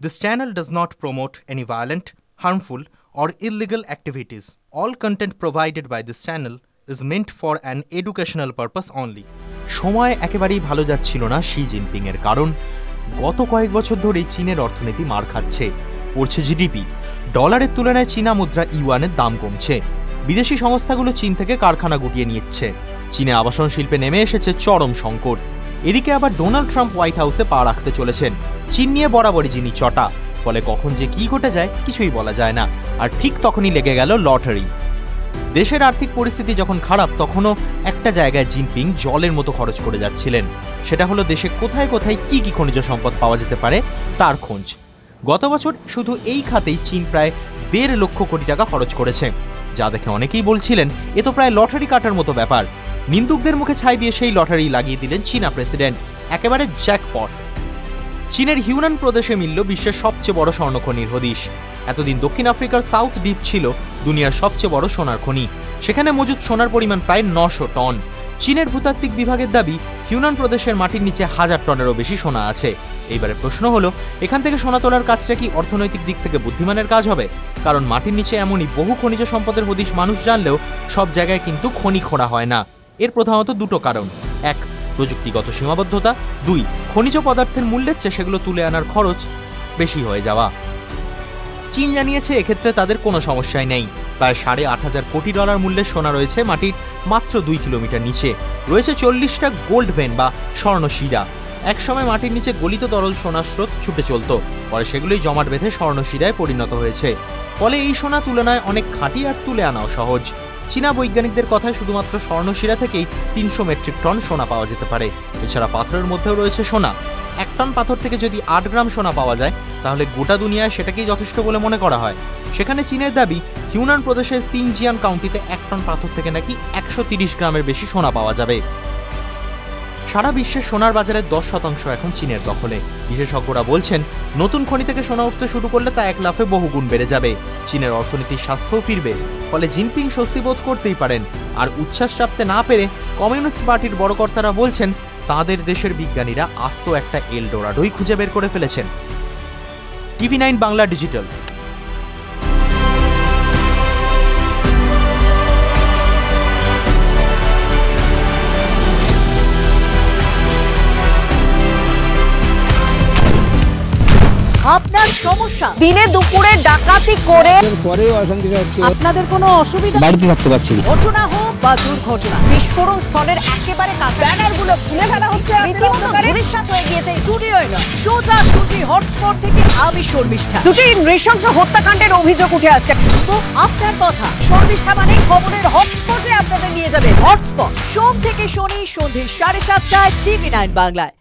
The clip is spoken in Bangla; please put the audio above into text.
This channel does not promote any violent, harmful, or illegal activities. All content provided by this channel is meant for an educational purpose only. সময় একেবারেই ভালো যাচ্ছিল না শি জিনপিং এর কারণ গত কয়েক বছর ধরেই চীনের অর্থনীতি মার খাচ্ছে। পড়ছে জিডিপি, ডলারের তুলনায় চীনা মুদ্রা ইউয়ানের দাম কমছে, বিদেশি সংস্থাগুলো চীন থেকে কারখানা গুটিয়ে নিচ্ছে, চীনে আবাসন শিল্পে নেমে এসেছে চরম সংকট। এদিকে আবার ডোনাল্ড ট্রাম্প হোয়াইট হাউসে পা রাখতে চলেছেন। চীন নিয়ে বরাবরই যিনি চটা, ফলে কখন যে কি ঘটে যায় কিছুই বলা যায় না। আর ঠিক তখনই লেগে গেল লটারি। দেশের আর্থিক পরিস্থিতি যখন খারাপ তখনও একটা জায়গায় জিনপিং জলের মতো খরচ করে যাচ্ছিলেন, সেটা হলো দেশে কোথায় কোথায় কি কি খনিজ সম্পদ পাওয়া যেতে পারে তার খোঁজ। গত বছর শুধু এই খাতেই চীন প্রায় 1.5 লক্ষ কোটি টাকা খরচ করেছে, যা দেখে অনেকেই বলছিলেন এ তো প্রায় লটারি কাটার মতো ব্যাপার। নিন্দুকদের মুখে ছাই দিয়ে সেই লটারি লাগিয়ে দিলেন চীনা প্রেসিডেন্ট, একেবারে জ্যাকপট। চীনের হিউনান প্রদেশে মিলল বিশ্বের সবচেয়ে বড় স্বর্ণখনির হদিশ। এতদিন দক্ষিণ আফ্রিকার সাউথ দ্বীপ ছিল দুনিয়ার সবচেয়ে বড় সোনার খনি, সেখানে মজুদ সোনার পরিমাণ প্রায় 900 টন। চীনের ভূতাত্ত্বিক বিভাগের দাবি হিউনান প্রদেশের মাটির নিচে 1000 টনেরও বেশি সোনা আছে। এইবারে প্রশ্ন হলো, এখান থেকে সোনা তোলার কাজটা কি অর্থনৈতিক দিক থেকে বুদ্ধিমানের কাজ হবে? কারণ মাটির নিচে এমনই বহু খনিজ সম্পদের হদিশ মানুষ জানলেও সব জায়গায় কিন্তু খনি খোঁড়া হয় না। এর প্রধানত দুটো কারণ: 1, প্রযুক্তিগত সীমাবদ্ধতা; 2, খনিজ পদার্থের মূল্যের চেয়ে সেগুলো তুলে আনার খরচ বেশি হয়ে যাওয়া। চীন জানিয়েছে এক্ষেত্রে তাদের কোনো সমস্যাই নেই। প্রায় $8,500 কোটি মূল্যের সোনা রয়েছে মাটির মাত্র 2 কিলোমিটার নিচে। রয়েছে 40টা গোল্ড ভেন বা স্বর্ণশিরা। একসময় মাটির নিচে গলিত তরল সোনার স্রোত ছুটে চলত, পরে সেগুলোই জমাট বেঁধে স্বর্ণশিরায় পরিণত হয়েছে। ফলে এই সোনা তুলনায় অনেক খাঁটি আর তুলে আনাও সহজ। চীনা বৈজ্ঞানিকদের কথায় শুধুমাত্র স্বর্ণশিরা থেকেই 300 মেট্রিক টন সোনা পাওয়া যেতে পারে। এছাড়া পাথরের মধ্যেও রয়েছে সোনা। 1 টন পাথর থেকে যদি 8 গ্রাম সোনা পাওয়া যায় তাহলে গোটা দুনিয়ায় সেটাকেই যথেষ্ট বলে মনে করা হয়। সেখানে চীনের দাবি হিউনান প্রদেশের পিংজিয়ান কাউন্টিতে 1 টন পাথর থেকে নাকি 130 গ্রামের বেশি সোনা পাওয়া যাবে। সারা বিশ্বের সোনার বাজারের 10% এখন চীনের দখলে। বিশেষজ্ঞরা বলছেন নতুন খনি থেকে সোনা উঠতে শুরু করলে তা 1 লাফে বহুগুণ বেড়ে যাবে। চীনের অর্থনীতির স্বাস্থ্যও ফিরবে। ফলে জিনপিং স্বস্তি বোধ করতেই পারেন। আর উচ্ছ্বাস চাপতে না পেরে কমিউনিস্ট পার্টির বড় কর্তারা বলছেন তাদের দেশের বিজ্ঞানীরা আস্ত একটা এলডোরাডোই খুঁজে বের করে ফেলেছেন। TV9 Bangla digital. আপনার সমস্যা দিনে দুপুরে ডাকাতি করে পরেও অশান্তি হচ্ছে, আপনাদের কোনো অসুবিধা বাড়িতে থাকতে পারছি না, ঘটনা হোক বা দুর্ঘটনা, বিস্ফোরণ স্থলের একেবারে কাছে ব্যানারগুলো খুলে ফেলা হচ্ছে, রীতিমতো ধূলিসাৎ হয়ে গিয়েছে স্টুডিওয় না, সোজাসুজি হটস্পট থেকে আমি শর্মিষ্ঠা। দুটি নৃশংস হত্যাকাণ্ডের অভিযোগ উঠে আসছে, শুধু আপনার কথা। শর্মিষ্ঠা মানে খবরের হটস্পটে আপনাদের নিয়ে যাবে। হটস্পট সোম থেকে শনি সন্ধ্যে 7:30টায় TV9 বাংলায়।